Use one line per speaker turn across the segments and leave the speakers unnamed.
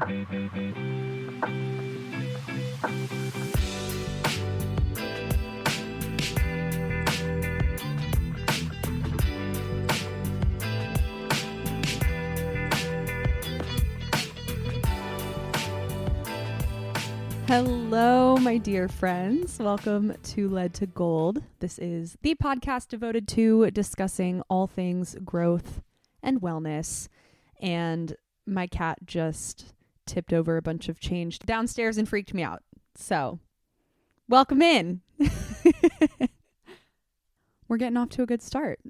Hello, my dear friends. Welcome to Led to Gold. This is the podcast devoted to discussing all things growth and wellness. And my cat just tipped over a bunch of change downstairs and freaked me out. So, welcome in. We're getting off to a good start.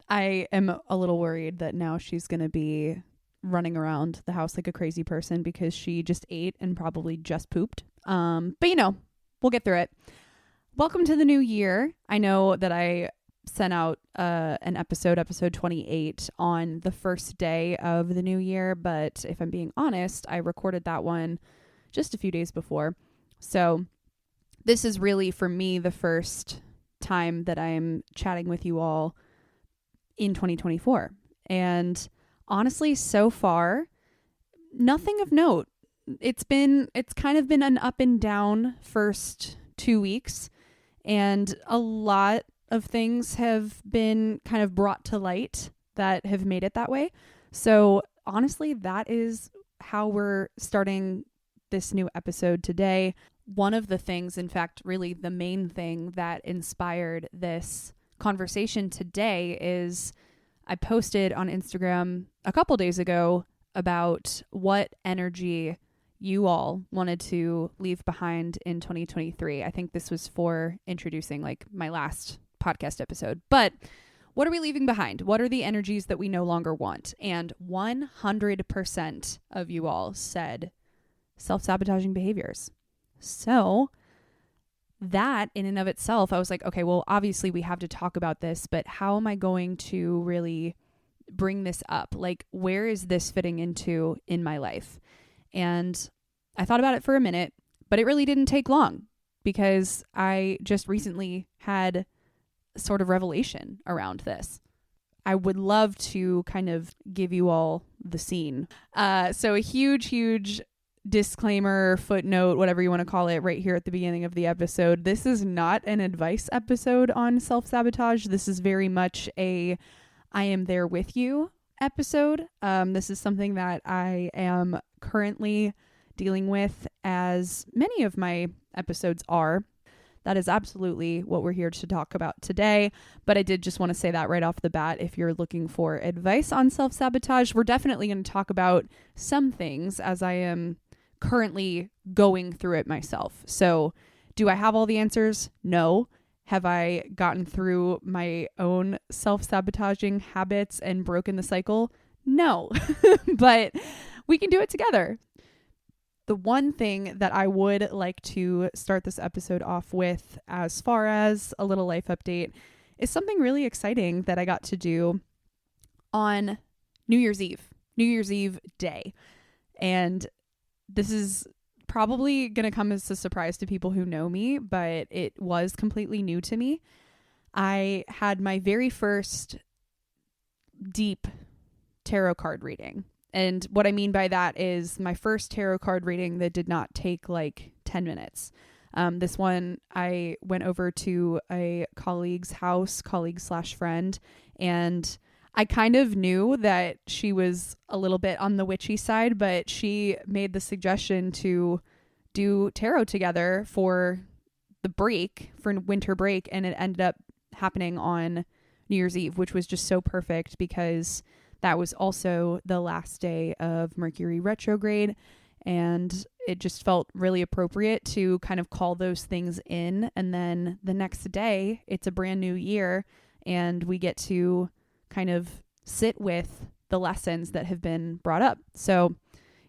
I am a little worried that now she's going to be running around the house like a crazy person because she just ate and probably just pooped. But you know, we'll get through it. Welcome to the new year. I know that I sent out an episode 28 on the first day of the new year, but if I'm being honest, I recorded that one just a few days before. So this is really for me the first time that I'm chatting with you all in 2024. And honestly, so far, nothing of note. It's kind of been an up and down first 2 weeks, and a lot of things have been kind of brought to light that have made it that way. So honestly, that is how we're starting this new episode today. One of the things, in fact, really the main thing that inspired this conversation today is I posted on Instagram a couple days ago about what energy you all wanted to leave behind in 2023. I think this was for introducing like my last podcast episode. But what are we leaving behind? What are the energies that we no longer want? And 100% of you all said self-sabotaging behaviors. So that in and of itself, I was like, okay, well, obviously we have to talk about this, but how am I going to really bring this up? Like, where is this fitting into in my life? And I thought about it for a minute, but it really didn't take long because I just recently had a sort of revelation around this. I would love to kind of give you all the scene. So a huge disclaimer, footnote, whatever you want to call it, right here at the beginning of the episode. This is not an advice episode on self-sabotage. This is very much a I am there with you episode. This is something that I am currently dealing with, as many of my episodes are. That is absolutely what we're here to talk about today. But I did just want to say that right off the bat. If you're looking for advice on self-sabotage, we're definitely going to talk about some things as I am currently going through it myself. So do I have all the answers? No. Have I gotten through my own self-sabotaging habits and broken the cycle? No. But we can do it together. The one thing that I would like to start this episode off with, as far as a little life update, is something really exciting that I got to do on New Year's Eve day. And this is probably going to come as a surprise to people who know me, but it was completely new to me. I had my very first deep tarot card reading. And what I mean by that is my first tarot card reading that did not take like 10 minutes. This one, I went over to a colleague's house, colleague/friend, and I kind of knew that she was a little bit on the witchy side, but she made the suggestion to do tarot together for the break, for winter break, and it ended up happening on New Year's Eve, which was just so perfect because that was also the last day of Mercury retrograde, and it just felt really appropriate to kind of call those things in. And then the next day, it's a brand new year, and we get to kind of sit with the lessons that have been brought up. So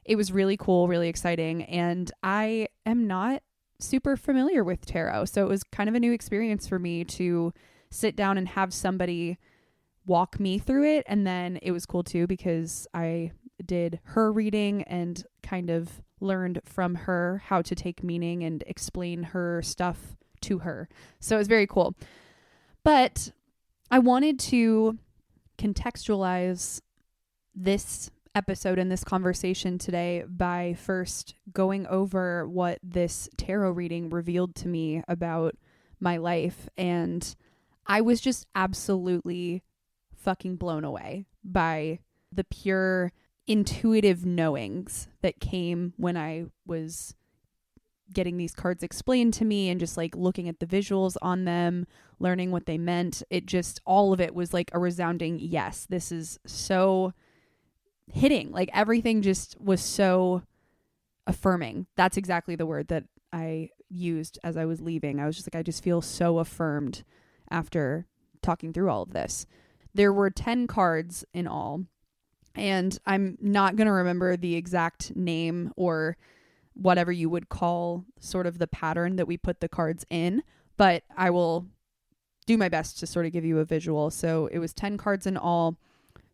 it was really cool, really exciting. And I am not super familiar with tarot. So it was kind of a new experience for me to sit down and have somebody walk me through it. And then it was cool too, because I did her reading and kind of learned from her how to take meaning and explain her stuff to her. So it was very cool. But I wanted to contextualize this episode in this conversation today by first going over what this tarot reading revealed to me about my life. And I was just absolutely fucking blown away by the pure intuitive knowings that came when I was getting these cards explained to me and just like looking at the visuals on them, learning what they meant. It just, all of it was like a resounding yes. This is so hitting. Like everything just was so affirming. That's exactly the word that I used as I was leaving. I was just like, I just feel so affirmed after talking through all of this. There were 10 cards in all, and I'm not going to remember the exact name or whatever you would call sort of the pattern that we put the cards in, but I will do my best to sort of give you a visual. So it was 10 cards in all,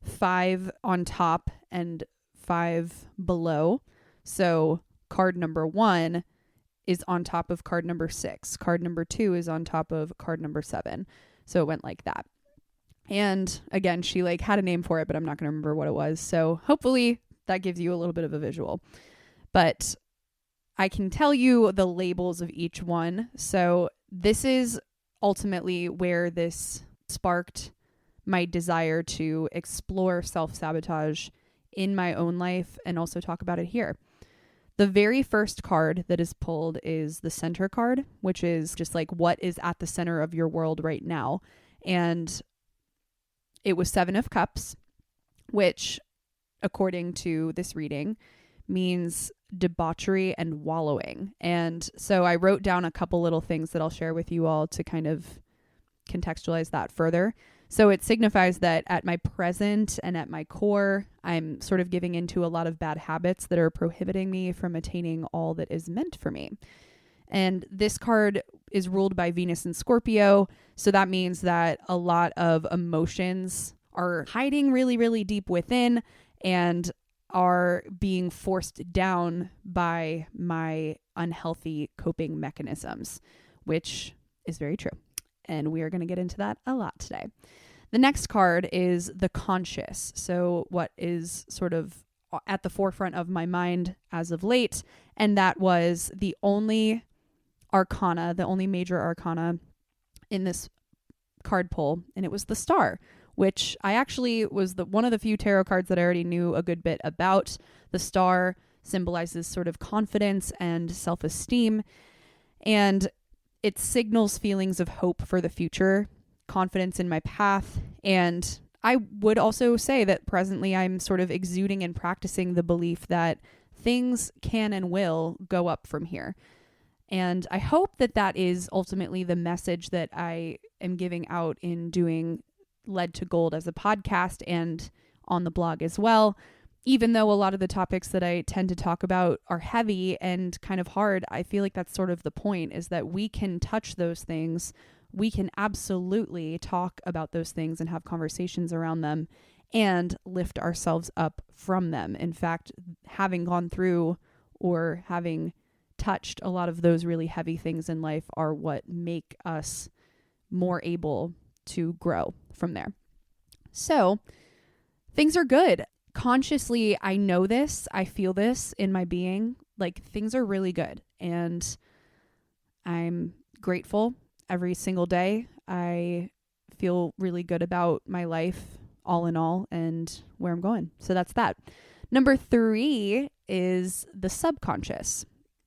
5 on top and 5 below. So card number 1 is on top of card number 6. Card number 2 is on top of card number 7. So it went like that. And again, she like had a name for it, but I'm not going to remember what it was. So hopefully that gives you a little bit of a visual. But I can tell you the labels of each one. So this is ultimately where this sparked my desire to explore self-sabotage in my own life and also talk about it here. The very first card that is pulled is the center card, which is just like what is at the center of your world right now. And it was 7 of Cups, which, according to this reading, means debauchery and wallowing. And so I wrote down a couple little things that I'll share with you all to kind of contextualize that further. So it signifies that at my present and at my core, I'm sort of giving into a lot of bad habits that are prohibiting me from attaining all that is meant for me. And this card is ruled by Venus and Scorpio. So that means that a lot of emotions are hiding really, really deep within and are being forced down by my unhealthy coping mechanisms, which is very true. And we are going to get into that a lot today. The next card is the conscious. So what is sort of at the forefront of my mind as of late. And that was the only arcana, the only major arcana in this card pull. And it was the Star, which I actually was one of the few tarot cards that I already knew a good bit about. The Star symbolizes sort of confidence and self-esteem. And it signals feelings of hope for the future, confidence in my path. And I would also say that presently I'm sort of exuding and practicing the belief that things can and will go up from here. And I hope that that is ultimately the message that I am giving out in doing Led to Gold as a podcast and on the blog as well. Even though a lot of the topics that I tend to talk about are heavy and kind of hard, I feel like that's sort of the point, is that we can touch those things. We can absolutely talk about those things and have conversations around them and lift ourselves up from them. In fact, having gone through or having touched a lot of those really heavy things in life are what make us more able to grow from there. So things are good. Consciously, I know this, I feel this in my being, like things are really good and I'm grateful every single day. I feel really good about my life all in all and where I'm going. So that's that. Number 3 is the subconscious.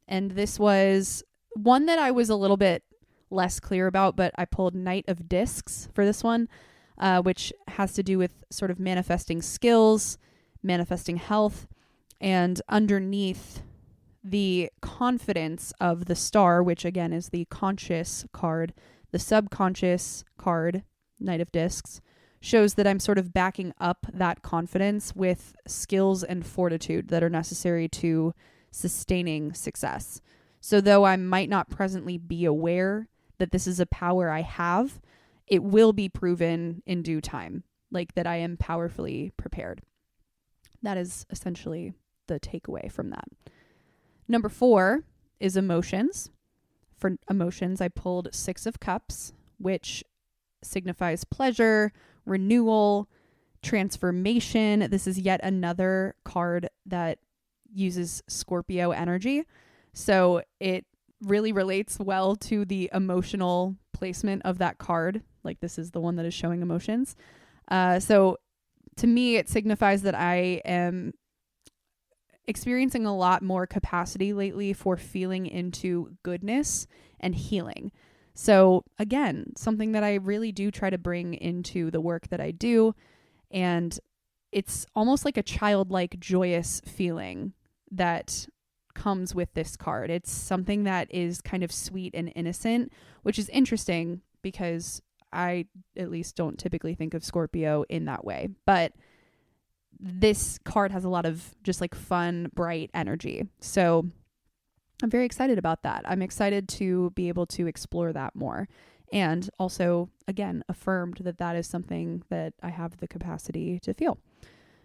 And this was one that I was a little bit less clear about, but I pulled Knight of Discs for this one, which has to do with sort of manifesting skills, manifesting health, and underneath the confidence of the Star, which again is the conscious card, the subconscious card, Knight of Discs, shows that I'm sort of backing up that confidence with skills and fortitude that are necessary to sustaining success. So though I might not presently be aware that this is a power I have, it will be proven in due time, like that I am powerfully prepared. That is essentially the takeaway from that. Number 4 is emotions. For emotions, I pulled 6 of Cups, which signifies pleasure, renewal, transformation. This is yet another card that uses Scorpio energy. So it really relates well to the emotional placement of that card. Like this is the one that is showing emotions. So to me, it signifies that I am experiencing a lot more capacity lately for feeling into goodness and healing. So again, something that I really do try to bring into the work that I do. And it's almost like a childlike, joyous feeling that comes with this card. It's something that is kind of sweet and innocent, which is interesting because I at least don't typically think of Scorpio in that way. But this card has a lot of just like fun, bright energy. So I'm very excited about that. I'm excited to be able to explore that more. And also, again, affirmed that that is something that I have the capacity to feel.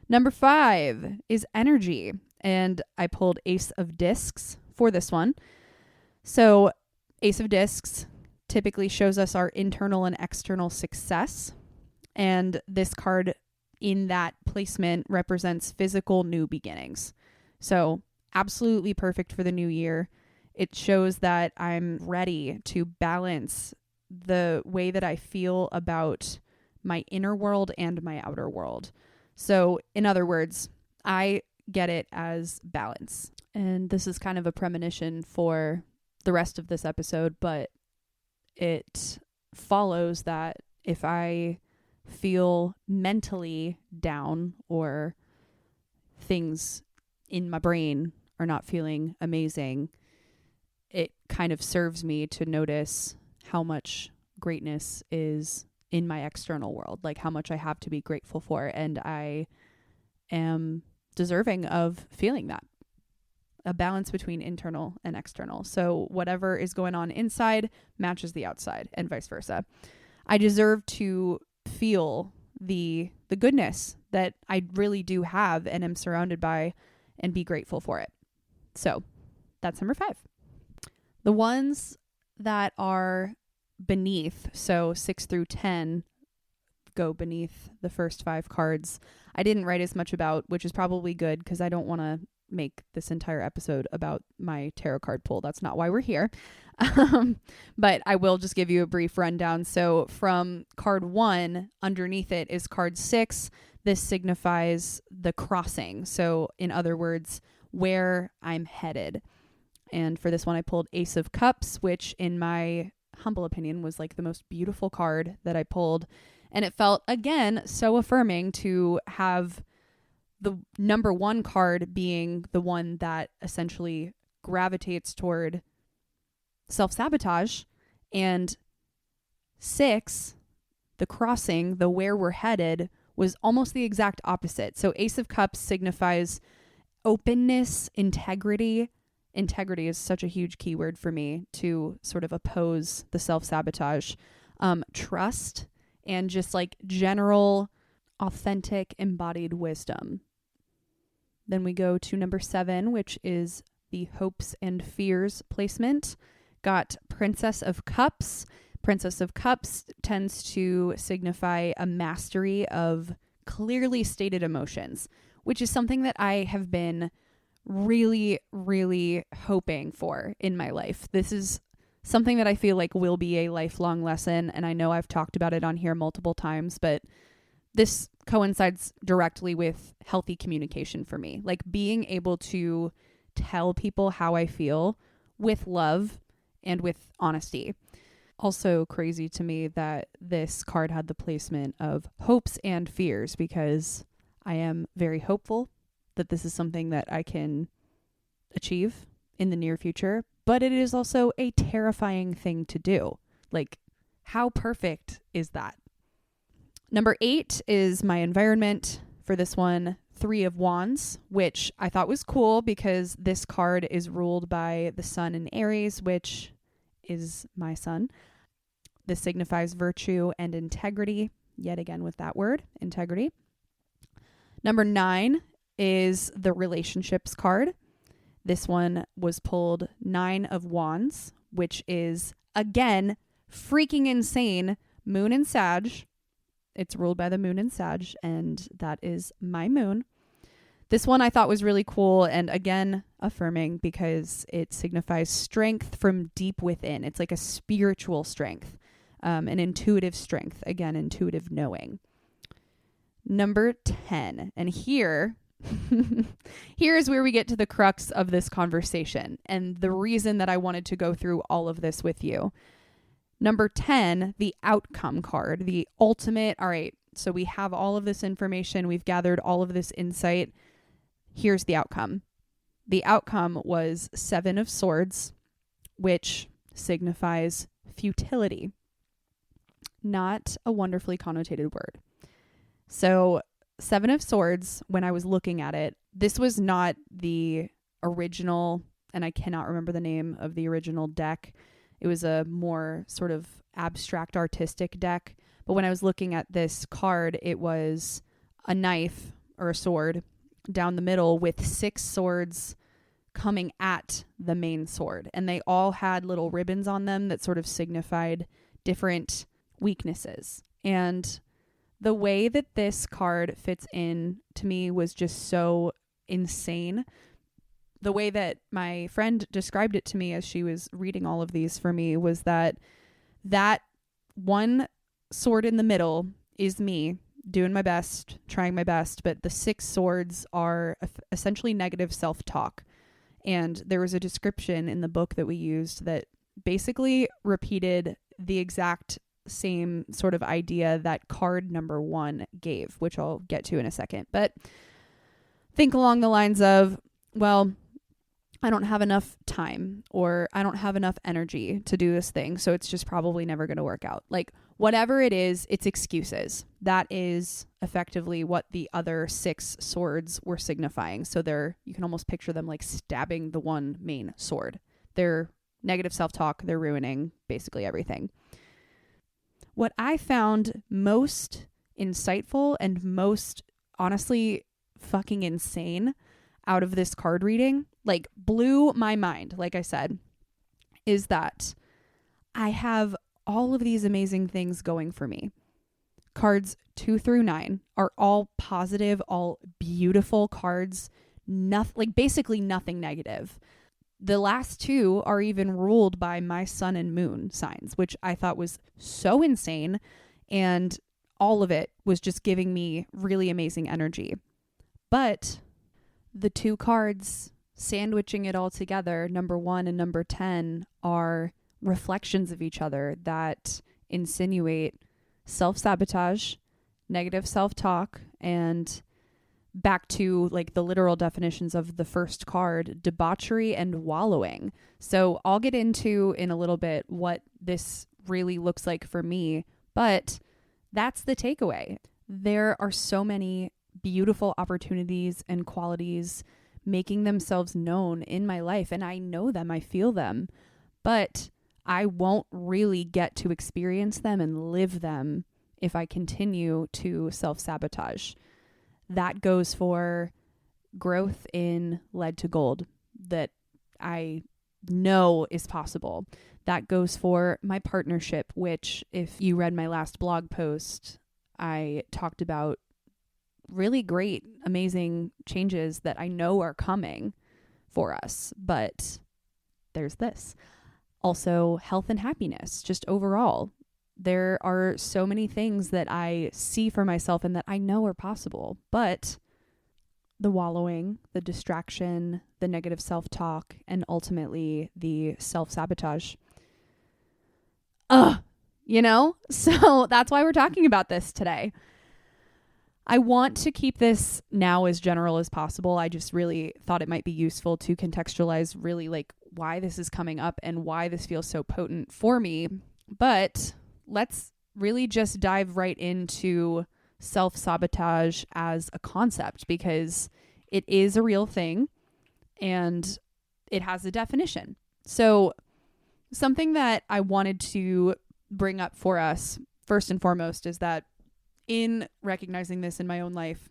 Number 5 is energy. And I pulled Ace of Discs for this one. So Ace of Discs typically shows us our internal and external success. And this card in that placement represents physical new beginnings. So absolutely perfect for the new year. It shows that I'm ready to balance the way that I feel about my inner world and my outer world. So in other words, I get it as balance. And this is kind of a premonition for the rest of this episode, but it follows that if I feel mentally down or things in my brain are not feeling amazing, it kind of serves me to notice how much greatness is in my external world, like how much I have to be grateful for. And I am deserving of feeling that. A balance between internal and external. So whatever is going on inside matches the outside and vice versa. I deserve to feel the goodness that I really do have and am surrounded by and be grateful for it. So that's number 5. The ones that are beneath, so 6 through 10, go beneath the first 5 cards, I didn't write as much about, which is probably good because I don't want to make this entire episode about my tarot card pull. That's not why we're here. But I will just give you a brief rundown. So from card 1, underneath it is card 6. This signifies the crossing. So in other words, where I'm headed. And for this one, I pulled Ace of Cups, which in my humble opinion was like the most beautiful card that I pulled. And it felt, again, so affirming to have the number 1 card being the one that essentially gravitates toward self-sabotage, and 6, the crossing, the where we're headed, was almost the exact opposite. So Ace of Cups signifies openness, integrity. Integrity is such a huge keyword for me to sort of oppose the self-sabotage. Trust and just like general, authentic, embodied wisdom. Then we go to number 7, which is the hopes and fears placement. Got Princess of Cups. Princess of Cups tends to signify a mastery of clearly stated emotions, which is something that I have been really, really hoping for in my life. This is something that I feel like will be a lifelong lesson, and I know I've talked about it on here multiple times, but this coincides directly with healthy communication for me. Like being able to tell people how I feel with love and with honesty. Also crazy to me that this card had the placement of hopes and fears, because I am very hopeful that this is something that I can achieve in the near future, but it is also a terrifying thing to do. Like, how perfect is that? Number 8 is my environment. For this one, 3 of Wands, which I thought was cool because this card is ruled by the sun in Aries, which is my sun. This signifies virtue and integrity, yet again with that word, integrity. Number 9 is the relationships card. This one was pulled 9 of Wands, which is, again, freaking insane. Moon and Sag. It's ruled by the moon in Sag, and that is my moon. This one I thought was really cool, and again, affirming, because it signifies strength from deep within. It's like a spiritual strength, an intuitive strength. Again, intuitive knowing. Number 10. And here is where we get to the crux of this conversation and the reason that I wanted to go through all of this with you. Number 10, the outcome card, the ultimate. All right, so we have all of this information. We've gathered all of this insight. Here's the outcome. The outcome was 7 of Swords, which signifies futility. Not a wonderfully connotated word. So 7 of Swords, when I was looking at it, this was not the original, and I cannot remember the name of the original deck. It was a more sort of abstract artistic deck. But when I was looking at this card, it was a knife or a sword down the middle with 6 swords coming at the main sword. And they all had little ribbons on them that sort of signified different weaknesses. And the way that this card fits in to me was just so insane. The way that my friend described it to me as she was reading all of these for me was that one sword in the middle is me doing my best, trying my best, but the 6 swords are essentially negative self-talk. And there was a description in the book that we used that basically repeated the exact same sort of idea that card number 1 gave, which I'll get to in a second. But think along the lines of, well, I don't have enough time, or I don't have enough energy to do this thing, so it's just probably never going to work out. Like, whatever it is, it's excuses. That is effectively what the other 6 swords were signifying. So you can almost picture them like stabbing the one main sword. They're negative self-talk. They're ruining basically everything. What I found most insightful and most honestly fucking insane out of this card reading, like blew my mind, like I said, is that I have all of these amazing things going for me. Cards 2 through 9 are all positive, all beautiful cards, basically nothing negative. The last 2 are even ruled by my sun and moon signs, which I thought was so insane. And all of it was just giving me really amazing energy. But the 2 cards sandwiching it all together, number 1 and number 10, are reflections of each other that insinuate self-sabotage, negative self-talk, and back to like the literal definitions of the first card, debauchery and wallowing. So I'll get into in a little bit what this really looks like for me, but that's the takeaway. There are so many beautiful opportunities and qualities making themselves known in my life, and I know them, I feel them, but I won't really get to experience them and live them if I continue to self-sabotage. That goes for growth in lead to gold that I know is possible. That goes for my partnership, which if you read my last blog post, I talked about really great, amazing changes that I know are coming for us. But there's this. Also, health and happiness, just overall. There are so many things that I see for myself and that I know are possible, but the wallowing, the distraction, the negative self-talk, and ultimately the self-sabotage. So that's why we're talking about this today. I want to keep this now as general as possible. I just really thought it might be useful to contextualize really like why this is coming up and why this feels so potent for me. But let's really just dive right into self-sabotage as a concept, because it is a real thing and it has a definition. So something that I wanted to bring up for us first and foremost is that in recognizing this in my own life,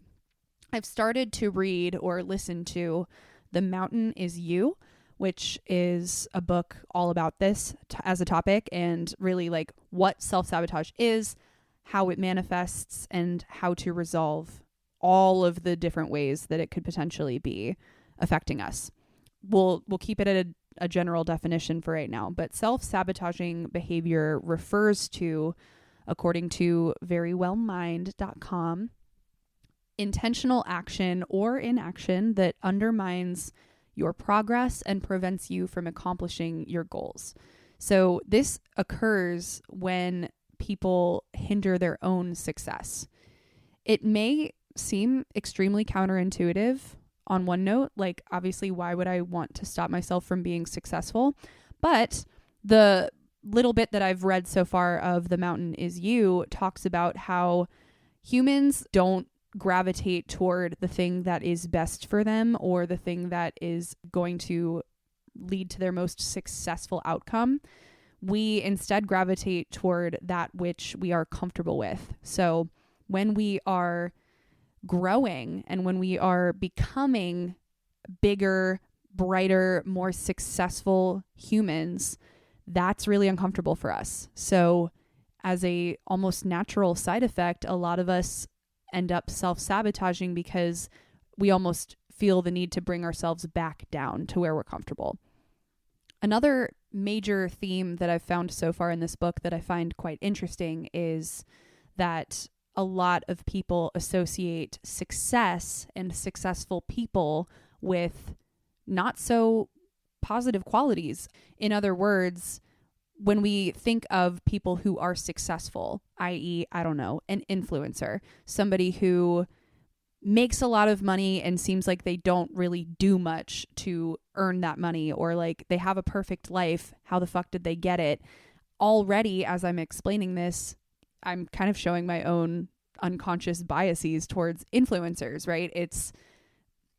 I've started to read or listen to The Mountain Is You, which is a book all about this as a topic and really like what self-sabotage is, how it manifests, and how to resolve all of the different ways that it could potentially be affecting us. We'll keep it at a general definition for right now, but self-sabotaging behavior refers to, according to verywellmind.com, intentional action or inaction that undermines your progress and prevents you from accomplishing your goals. So this occurs when people hinder their own success. It may seem extremely counterintuitive on one note, like obviously why would I want to stop myself from being successful? But the little bit that I've read so far of The Mountain Is You talks about how humans don't gravitate toward the thing that is best for them or the thing that is going to lead to their most successful outcome. We instead gravitate toward that which we are comfortable with. So when we are growing and when we are becoming bigger, brighter, more successful humans, that's really uncomfortable for us. So as a almost natural side effect, a lot of us end up self-sabotaging because we almost feel the need to bring ourselves back down to where we're comfortable. Another major theme that I've found so far in this book that I find quite interesting is that a lot of people associate success and successful people with not so positive qualities. In other words, when we think of people who are successful, i.e., I don't know, an influencer, somebody who makes a lot of money and seems like they don't really do much to earn that money, or like they have a perfect life, how the fuck did they get it? Already, as I'm explaining this, I'm kind of showing my own unconscious biases towards influencers, right?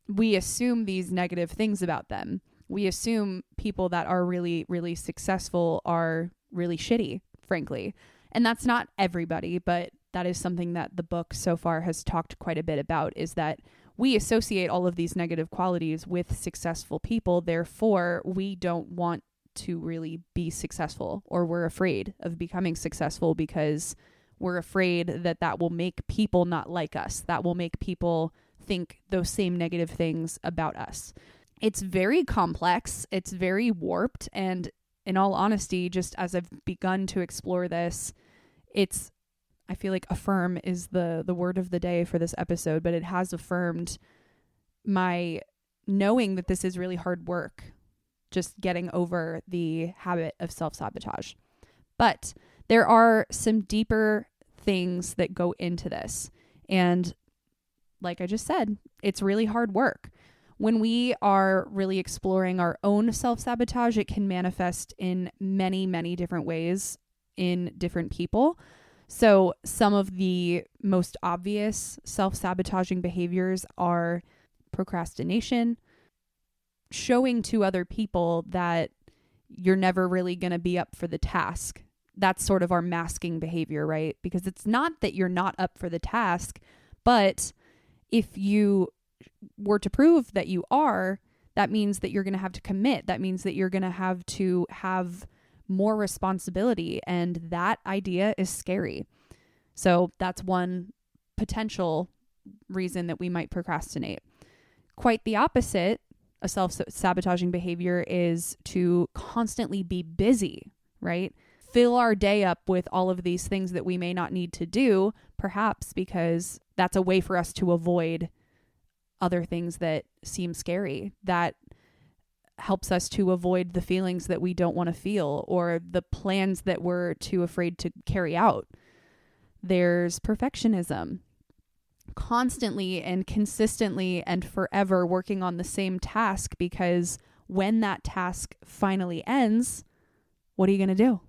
We assume these negative things about them. We assume people that are really, really successful are really shitty, frankly. And that's not everybody, but that is something that the book so far has talked quite a bit about, is that we associate all of these negative qualities with successful people. Therefore, we don't want to really be successful, or we're afraid of becoming successful because we're afraid that that will make people not like us. That will make people think those same negative things about us. It's very complex. It's very warped. And in all honesty, just as I've begun to explore this, I feel like affirm is the word of the day for this episode, but it has affirmed my knowing that this is really hard work, just getting over the habit of self-sabotage. But there are some deeper things that go into this. And like I just said, it's really hard work. When we are really exploring our own self-sabotage, it can manifest in many, many different ways in different people. So some of the most obvious self-sabotaging behaviors are procrastination, showing to other people that you're never really going to be up for the task. That's sort of our masking behavior, right? Because it's not that you're not up for the task, but if you were to prove that you are, that means that you're going to have to commit. That means that you're going to have more responsibility, and that idea is scary. So that's one potential reason that we might procrastinate. Quite the opposite, a self-sabotaging behavior is to constantly be busy, right? Fill our day up with all of these things that we may not need to do, perhaps because that's a way for us to avoid other things that seem scary. That helps us to avoid the feelings that we don't want to feel, or the plans that we're too afraid to carry out. There's perfectionism. Constantly and consistently and forever working on the same task, because when that task finally ends, what are you going to do?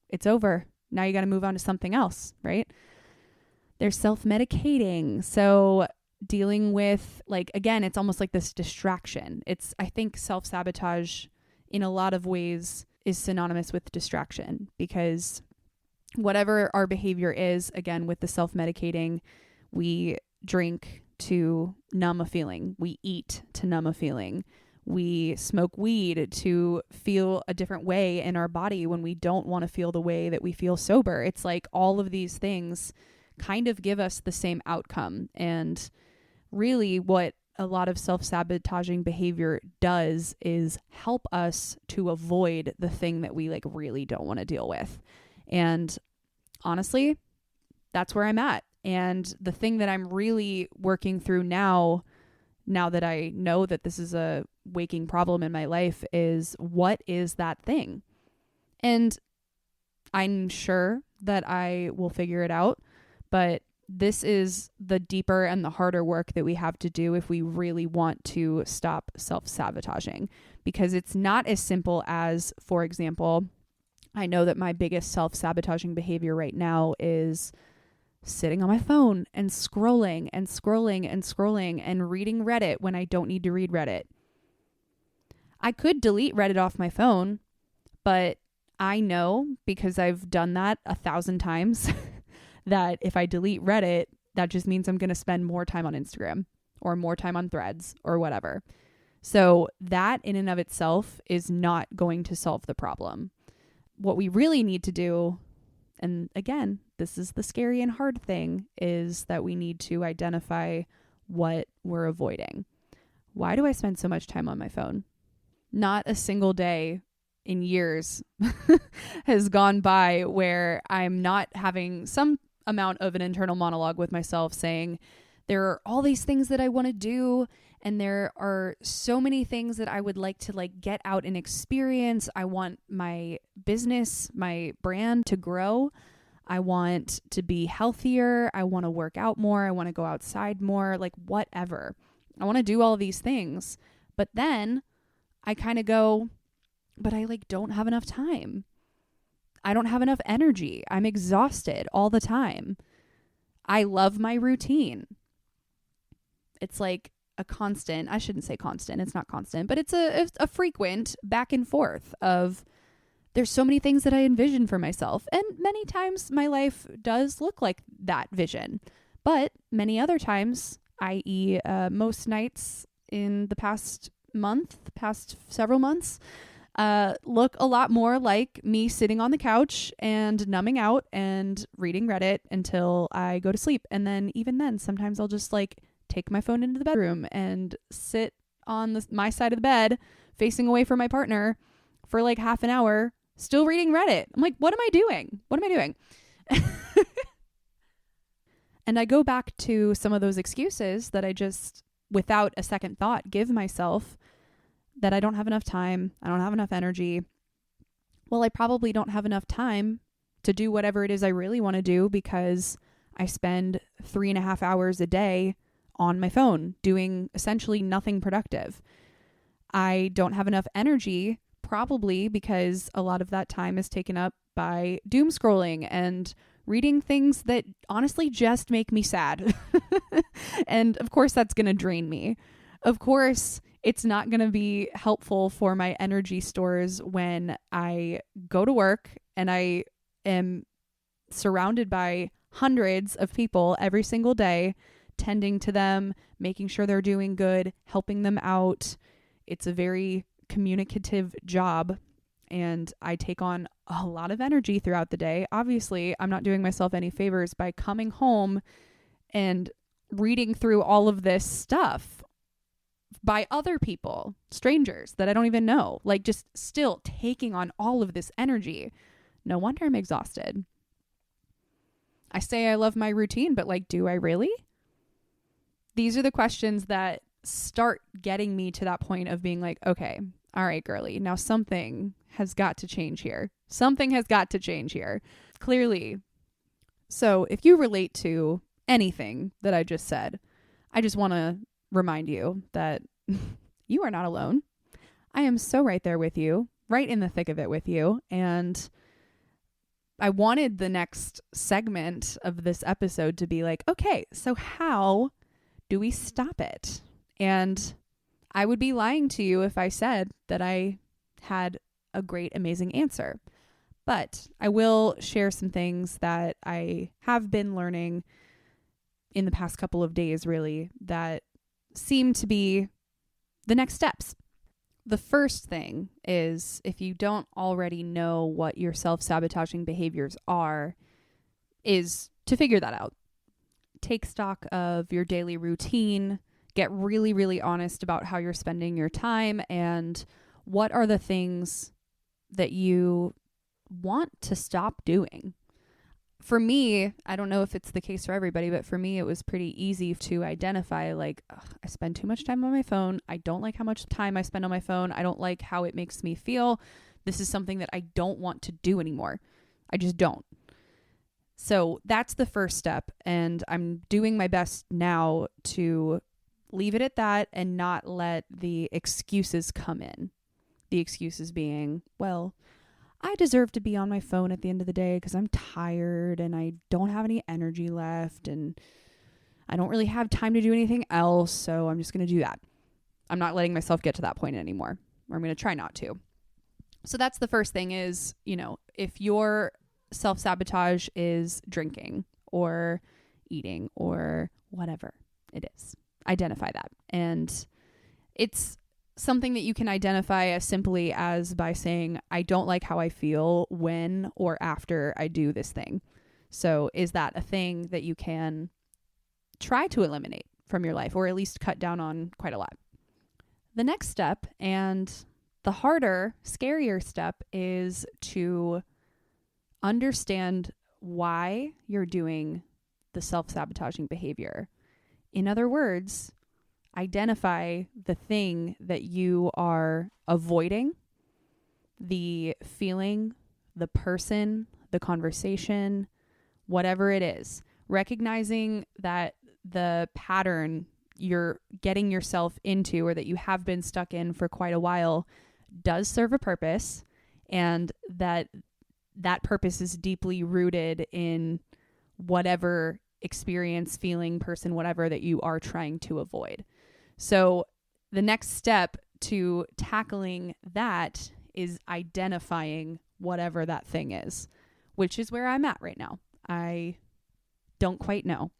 It's over. Now you got to move on to something else, right? There's self-medicating. So dealing with, like, again, it's almost like this distraction. I think self-sabotage in a lot of ways is synonymous with distraction, because whatever our behavior is, again, with the self-medicating, we drink to numb a feeling. We eat to numb a feeling. We smoke weed to feel a different way in our body when we don't want to feel the way that we feel sober. It's like all of these things kind of give us the same outcome. And really what a lot of self-sabotaging behavior does is help us to avoid the thing that we like really don't want to deal with. And honestly, that's where I'm at. And the thing that I'm really working through now that I know that this is a waking problem in my life, is what is that thing? And I'm sure that I will figure it out, but this is the deeper and the harder work that we have to do if we really want to stop self-sabotaging, because it's not as simple as, for example, I know that my biggest self-sabotaging behavior right now is sitting on my phone and scrolling and scrolling and scrolling and reading Reddit when I don't need to read Reddit. I could delete Reddit off my phone, but I know, because I've done that 1,000 times, that if I delete Reddit, that just means I'm going to spend more time on Instagram or more time on Threads or whatever. So that in and of itself is not going to solve the problem. What we really need to do, and again, this is the scary and hard thing, is that we need to identify what we're avoiding. Why do I spend so much time on my phone? Not a single day in years has gone by where I'm not having some amount of an internal monologue with myself saying, there are all these things that I want to do, and there are so many things that I would like to like get out and experience. I want my business, my brand to grow. I want to be healthier. I want to work out more. I want to go outside more, like whatever. I want to do all these things. But then I kind of go, but I like don't have enough time. I don't have enough energy. I'm exhausted all the time. I love my routine. It's like a constant, I shouldn't say constant, it's not constant, but it's a frequent back and forth of, there's so many things that I envision for myself. And many times my life does look like that vision. But many other times, i.e. Most nights in the past several months, look a lot more like me sitting on the couch and numbing out and reading Reddit until I go to sleep. And then even then, sometimes I'll just like take my phone into the bedroom and sit on my side of the bed facing away from my partner for like half an hour, still reading Reddit. I'm like, what am I doing? What am I doing? And I go back to some of those excuses that I just, without a second thought, give myself, that I don't have enough time. I don't have enough energy. Well, I probably don't have enough time to do whatever it is I really want to do, because I spend 3.5 hours a day on my phone doing essentially nothing productive. I don't have enough energy, probably because a lot of that time is taken up by doom scrolling and reading things that honestly just make me sad. And of course that's going to drain me. Of course it's not going to be helpful for my energy stores when I go to work and I am surrounded by hundreds of people every single day, tending to them, making sure they're doing good, helping them out. It's a very communicative job, and I take on a lot of energy throughout the day. Obviously, I'm not doing myself any favors by coming home and reading through all of this stuff by other people, strangers that I don't even know, like just still taking on all of this energy. No wonder I'm exhausted. I say I love my routine, but like, do I really? These are the questions that start getting me to that point of being like, okay, all right, girly, now something has got to change here. Something has got to change here. Clearly. So if you relate to anything that I just said, I just want to remind you that you are not alone. I am so right there with you, right in the thick of it with you. And I wanted the next segment of this episode to be like, okay, so how do we stop it? And I would be lying to you if I said that I had a great, amazing answer. But I will share some things that I have been learning in the past couple of days, really, that seem to be the next steps. the first thing is, if you don't already know what your self-sabotaging behaviors are, is to figure that out. Take stock of your daily routine, get really, really honest about how you're spending your time and what are the things that you want to stop doing. For me, I don't know if it's the case for everybody, but for me, it was pretty easy to identify, like, I spend too much time on my phone. I don't like how much time I spend on my phone. I don't like how it makes me feel. This is something that I don't want to do anymore. I just don't. So that's the first step. And I'm doing my best now to leave it at that and not let the excuses come in. The excuses being, well, I deserve to be on my phone at the end of the day because I'm tired and I don't have any energy left and I don't really have time to do anything else. So I'm just going to do that. I'm not letting myself get to that point anymore, or I'm going to try not to. So that's the first thing is, if your self-sabotage is drinking or eating or whatever it is, identify that. And it's something that you can identify as simply as by saying, I don't like how I feel when or after I do this thing. So is that a thing that you can try to eliminate from your life, or at least cut down on quite a lot? The next step, and the harder, scarier step, is to understand why you're doing the self-sabotaging behavior. In other words, identify the thing that you are avoiding, the feeling, the person, the conversation, whatever it is. Recognizing that the pattern you're getting yourself into, or that you have been stuck in for quite a while, does serve a purpose, and that purpose is deeply rooted in whatever experience, feeling, person, whatever that you are trying to avoid. So the next step to tackling that is identifying whatever that thing is, which is where I'm at right now. I don't quite know.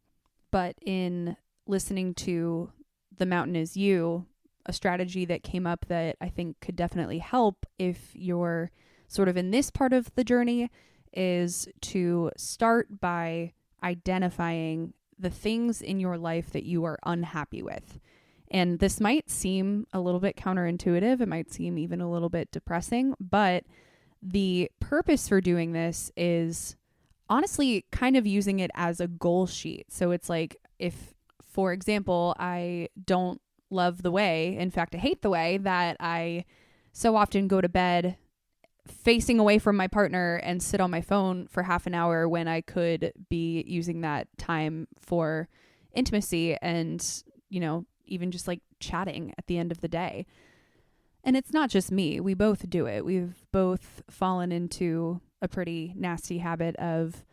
But in listening to The Mountain Is You, a strategy that came up that I think could definitely help if you're sort of in this part of the journey is to start by identifying the things in your life that you are unhappy with. And this might seem a little bit counterintuitive. It might seem even a little bit depressing, but the purpose for doing this is honestly kind of using it as a goal sheet. So it's like, if, for example, I don't love the way, in fact, I hate the way that I so often go to bed facing away from my partner and sit on my phone for half an hour when I could be using that time for intimacy and, even just like chatting at the end of the day. And it's not just me. We both do it. We've both fallen into a pretty nasty habit of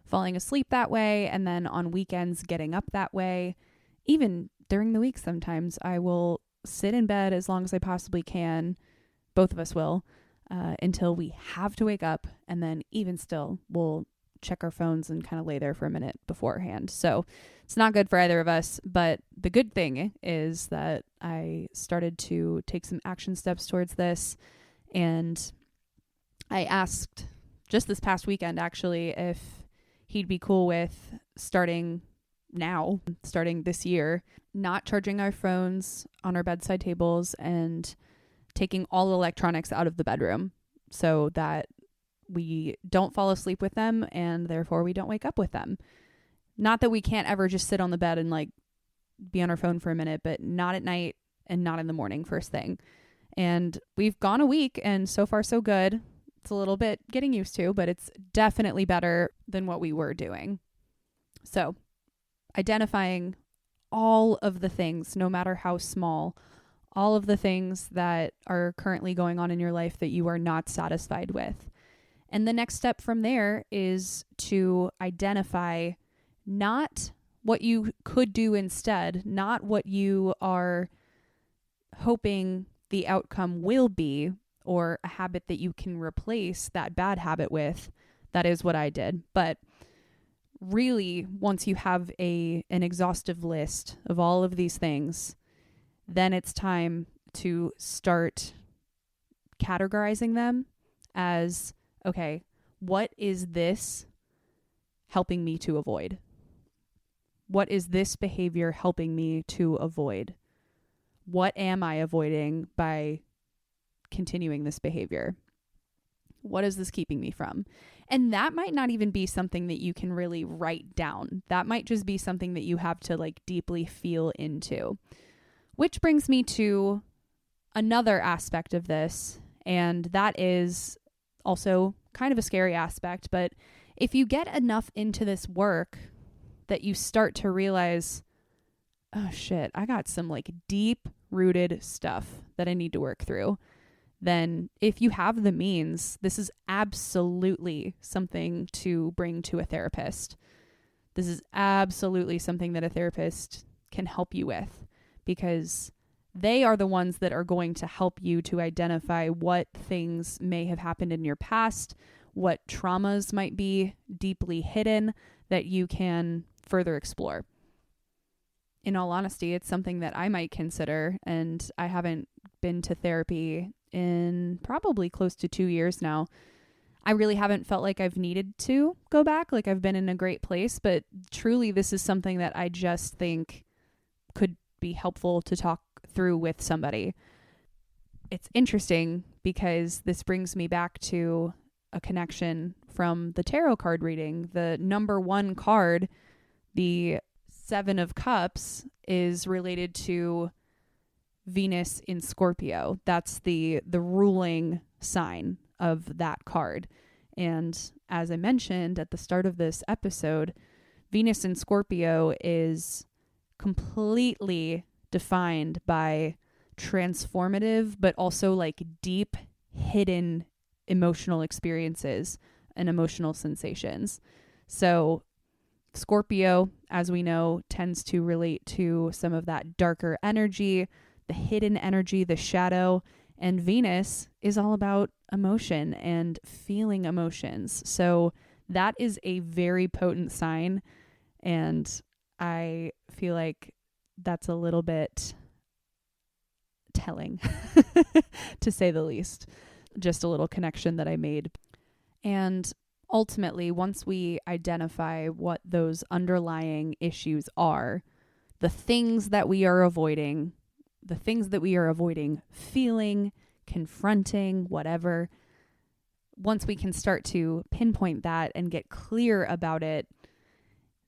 falling asleep that way, and then on weekends getting up that way. Even during the week sometimes I will sit in bed as long as I possibly can. Both of us will, until we have to wake up, and then even still we'll check our phones and kind of lay there for a minute beforehand. So it's not good for either of us, but the good thing is that I started to take some action steps towards this, and I asked just this past weekend actually if he'd be cool with starting this year, not charging our phones on our bedside tables and taking all electronics out of the bedroom so that we don't fall asleep with them and therefore we don't wake up with them. Not that we can't ever just sit on the bed and like be on our phone for a minute, but not at night and not in the morning first thing. And we've gone a week and so far so good. It's a little bit getting used to, but it's definitely better than what we were doing. So identifying all of the things, no matter how small, all of the things that are currently going on in your life that you are not satisfied with. And the next step from there is to identify not what you could do instead, not what you are hoping the outcome will be, or a habit that you can replace that bad habit with. That is what I did. But really, once you have an exhaustive list of all of these things, then it's time to start categorizing them as, okay, what is this helping me to avoid? What is this behavior helping me to avoid? What am I avoiding by continuing this behavior? What is this keeping me from? And that might not even be something that you can really write down. That might just be something that you have to like deeply feel into. Which brings me to another aspect of this, and that is also kind of a scary aspect, but if you get enough into this work that you start to realize, oh shit, I got some like deep rooted stuff that I need to work through, then if you have the means, this is absolutely something to bring to a therapist. This is absolutely something that a therapist can help you with, because they are the ones that are going to help you to identify what things may have happened in your past, what traumas might be deeply hidden that you can further explore. In all honesty, it's something that I might consider, and I haven't been to therapy in probably close to 2 years now. I really haven't felt like I've needed to go back. Like I've been in a great place, but truly this is something that I just think could be helpful to talk through with somebody. It's interesting because this brings me back to a connection from the tarot card reading. The number 1 card, the 7 of Cups, is related to Venus in Scorpio. That's the ruling sign of that card. And as I mentioned at the start of this episode, Venus in Scorpio is completely defined by transformative, but also like deep, hidden emotional experiences and emotional sensations. So Scorpio, as we know, tends to relate to some of that darker energy, the hidden energy, the shadow, and Venus is all about emotion and feeling emotions. So that is a very potent sign, and I feel like that's a little bit telling, to say the least. Just a little connection that I made. And ultimately, once we identify what those underlying issues are, the things that we are avoiding feeling, confronting, whatever, once we can start to pinpoint that and get clear about it,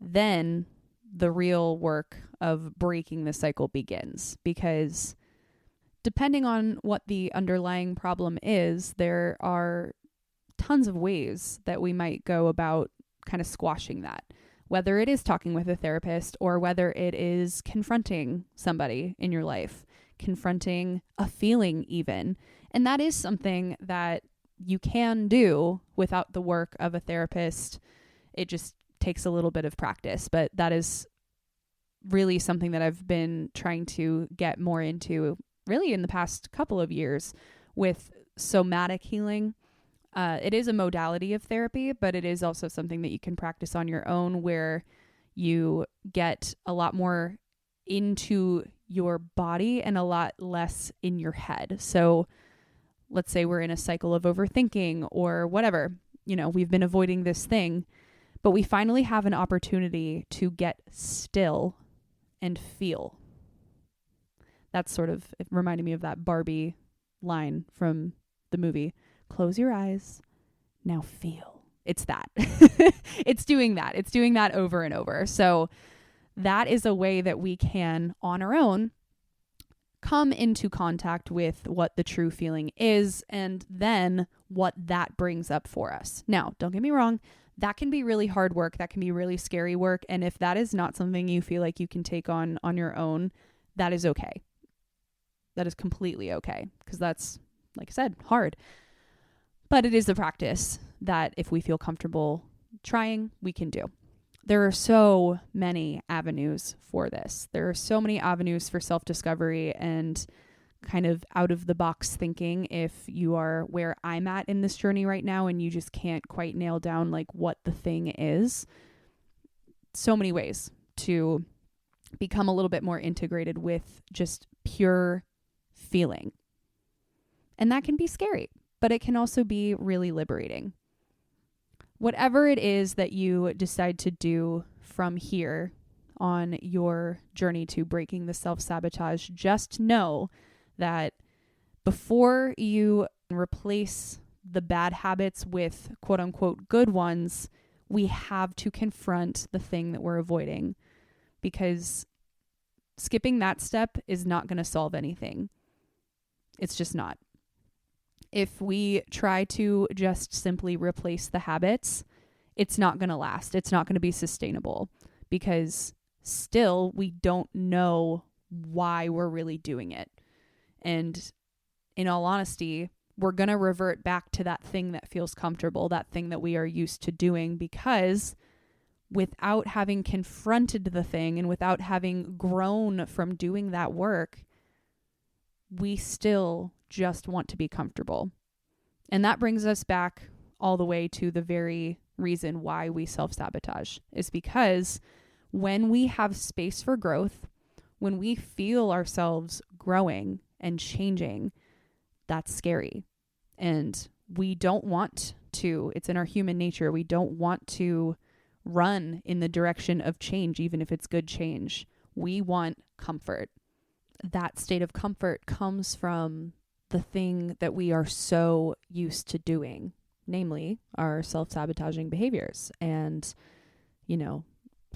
then the real work of breaking the cycle begins. Because depending on what the underlying problem is, there are tons of ways that we might go about kind of squashing that. Whether it is talking with a therapist or whether it is confronting somebody in your life, confronting a feeling even. And that is something that you can do without the work of a therapist. It just takes a little bit of practice, but that is really something that I've been trying to get more into really in the past couple of years with somatic healing. It is a modality of therapy, but it is also something that you can practice on your own, where you get a lot more into your body and a lot less in your head. So let's say we're in a cycle of overthinking or whatever, we've been avoiding this thing, but we finally have an opportunity to get still and feel. That's sort of, it reminded me of that Barbie line from the movie. Close your eyes, now feel. It's that. It's doing that. It's doing that over and over. So that is a way that we can, on our own, come into contact with what the true feeling is and then what that brings up for us. Now, don't get me wrong. That can be really hard work. That can be really scary work. And if that is not something you feel like you can take on your own, that is okay. That is completely okay. Because that's, like I said, hard. But it is a practice that if we feel comfortable trying, we can do. There are so many avenues for this. There are so many avenues for self-discovery and kind of out of the box thinking. If you are where I'm at in this journey right now and you just can't quite nail down like what the thing is, so many ways to become a little bit more integrated with just pure feeling. And that can be scary, but it can also be really liberating. Whatever it is that you decide to do from here on your journey to breaking the self-sabotage, just know that before you replace the bad habits with quote unquote good ones, we have to confront the thing that we're avoiding, because skipping that step is not going to solve anything. It's just not. If we try to just simply replace the habits, it's not going to last. It's not going to be sustainable, because still we don't know why we're really doing it. And in all honesty, we're going to revert back to that thing that feels comfortable, that thing that we are used to doing, because without having confronted the thing and without having grown from doing that work, we still just want to be comfortable. And that brings us back all the way to the very reason why we self-sabotage, is because when we have space for growth, when we feel ourselves growing and changing, that's scary. And we don't want to, it's in our human nature, we don't want to run in the direction of change, even if it's good change. We want comfort. That state of comfort comes from the thing that we are so used to doing, namely our self-sabotaging behaviors. And,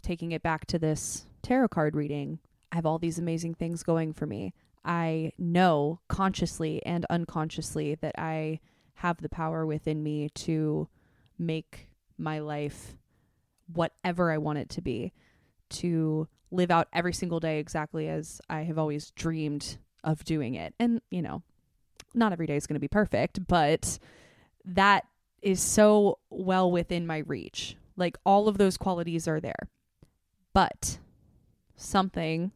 taking it back to this tarot card reading, I have all these amazing things going for me. I know consciously and unconsciously that I have the power within me to make my life whatever I want it to be, to live out every single day exactly as I have always dreamed of doing it. And, not every day is going to be perfect, but that is so well within my reach. Like, all of those qualities are there. But something,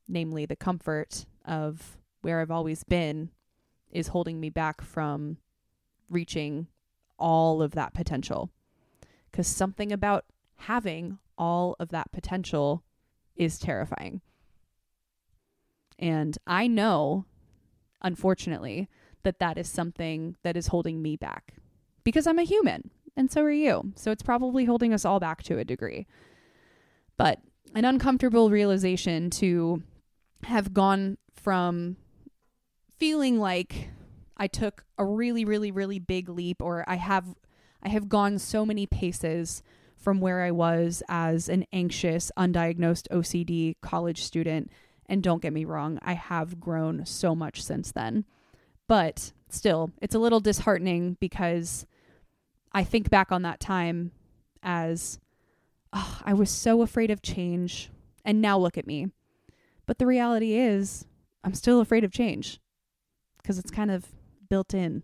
namely the comfort of where I've always been, is holding me back from reaching all of that potential. Because something about having all of that potential is terrifying. And I know, unfortunately, that is something that is holding me back, because I'm a human and so are you. So it's probably holding us all back to a degree. But an uncomfortable realization to have gone from feeling like I took a really, really, really big leap, or I have gone so many paces from where I was as an anxious, undiagnosed OCD college student. And don't get me wrong, I have grown so much since then. But still, it's a little disheartening, because I think back on that time as, I was so afraid of change, and now look at me. But the reality is, I'm still afraid of change, because it's kind of built in,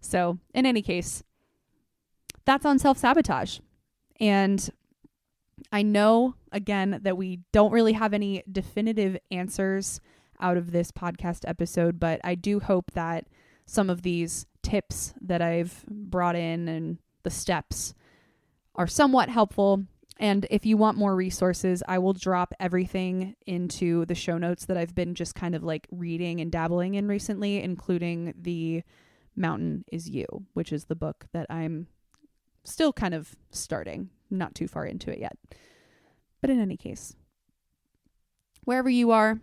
So, in any case, that's on self-sabotage. And I know, again, that we don't really have any definitive answers out of this podcast episode, but I do hope that some of these tips that I've brought in and the steps are somewhat helpful. And if you want more resources, I will drop everything into the show notes that I've been just kind of like reading and dabbling in recently, including The Mountain Is You, which is the book that I'm still kind of starting, not too far into it yet. But in any case, wherever you are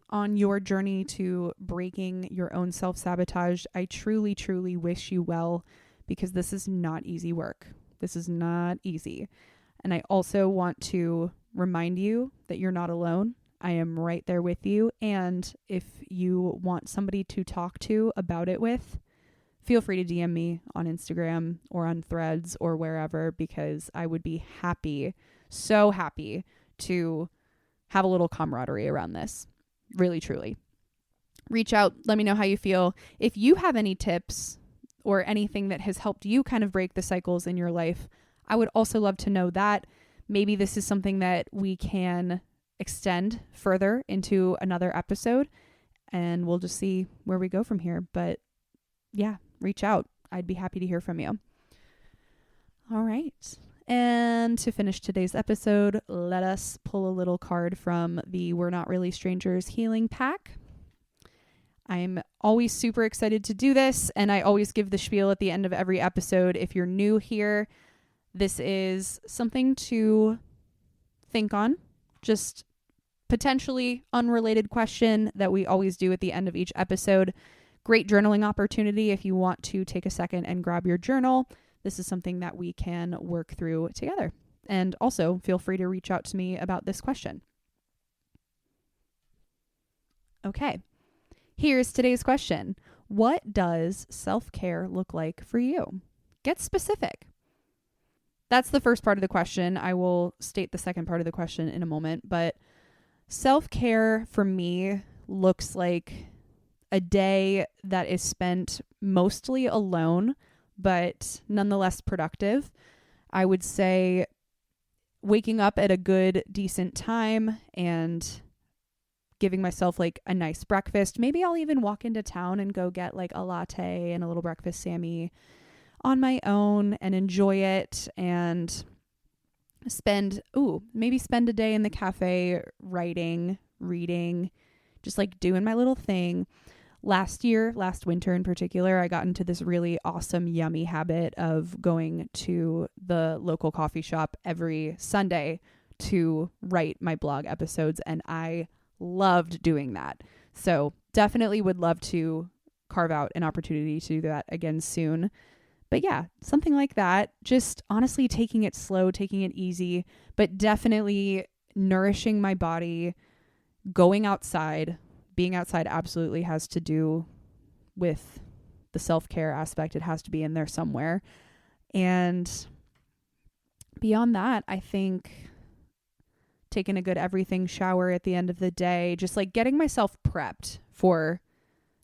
on your journey to breaking your own self-sabotage, I truly, truly wish you well, because this is not easy work. This is not easy. And I also want to remind you that you're not alone. I am right there with you. And if you want somebody to talk to about it with, feel free to DM me on Instagram or on Threads or wherever, because I would be happy, so happy to have a little camaraderie around this. Really, truly. Reach out. Let me know how you feel. If you have any tips or anything that has helped you kind of break the cycles in your life, I would also love to know that. Maybe this is something that we can extend further into another episode, and we'll just see where we go from here. But yeah, reach out. I'd be happy to hear from you. All right. And to finish today's episode, let us pull a little card from the We're Not Really Strangers healing pack. I'm always super excited to do this, and I always give the spiel at the end of every episode. If you're new here, this is something to think on, just potentially unrelated question that we always do at the end of each episode. Great journaling opportunity if you want to take a second and grab your journal. This is something that we can work through together. And also, feel free to reach out to me about this question. Okay, here's today's question. What does self-care look like for you? Get specific. That's the first part of the question. I will state the second part of the question in a moment, but self-care for me looks like a day that is spent mostly alone, but nonetheless productive. I would say waking up at a good, decent time and giving myself like a nice breakfast. Maybe I'll even walk into town and go get like a latte and a little breakfast Sammy on my own and enjoy it, and maybe spend a day in the cafe writing, reading, just like doing my little thing. Last winter in particular, I got into this really awesome, yummy habit of going to the local coffee shop every Sunday to write my blog episodes, and I loved doing that. So definitely would love to carve out an opportunity to do that again soon. But yeah, something like that. Just honestly taking it slow, taking it easy, but definitely nourishing my body, going outside. Being outside absolutely has to do with the self-care aspect. It has to be in there somewhere. And beyond that, I think taking a good everything shower at the end of the day, just like getting myself prepped for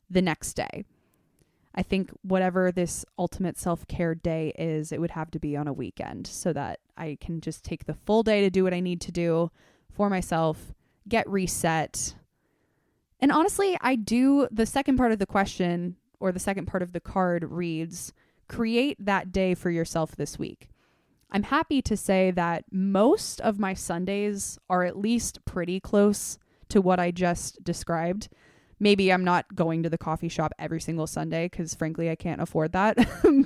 the next day. I think whatever this ultimate self-care day is, it would have to be on a weekend so that I can just take the full day to do what I need to do for myself, get reset. And honestly, I do the second part of the question, or the second part of the card reads, create that day for yourself this week. I'm happy to say that most of my Sundays are at least pretty close to what I just described. Maybe I'm not going to the coffee shop every single Sunday because frankly, I can't afford that.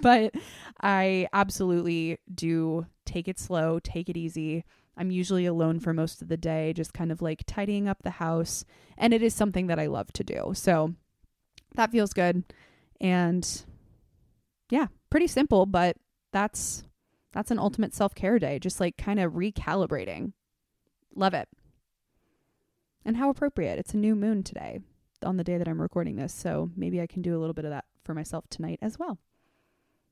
But I absolutely do take it slow, take it easy. I'm usually alone for most of the day, just kind of like tidying up the house. And it is something that I love to do. So that feels good. And yeah, pretty simple, but that's an ultimate self-care day. Just like kind of recalibrating. Love it. And how appropriate. It's a new moon today on the day that I'm recording this. So maybe I can do a little bit of that for myself tonight as well.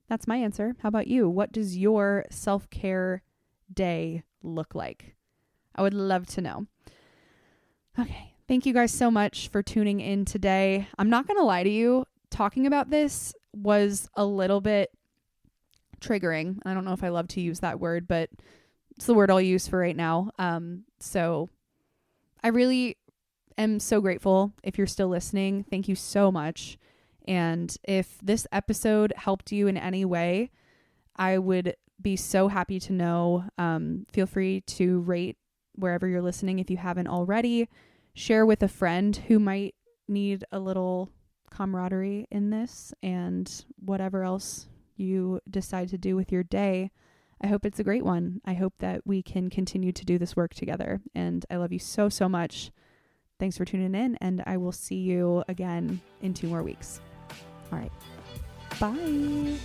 That's my answer. How about you? What does your self-care day look like? I would love to know. Okay. Thank you guys so much for tuning in today. I'm not going to lie to you. Talking about this was a little bit triggering. I don't know if I love to use that word, but it's the word I'll use for right now. So I really am so grateful if you're still listening. Thank you so much. And if this episode helped you in any way, I would be so happy to know. Feel free to rate wherever you're listening if you haven't already. Share with a friend who might need a little camaraderie in this, and whatever else you decide to do with your day. I hope it's a great one. I hope that we can continue to do this work together. And I love you so, so much. Thanks for tuning in, and I will see you again in 2 more weeks. All right. Bye.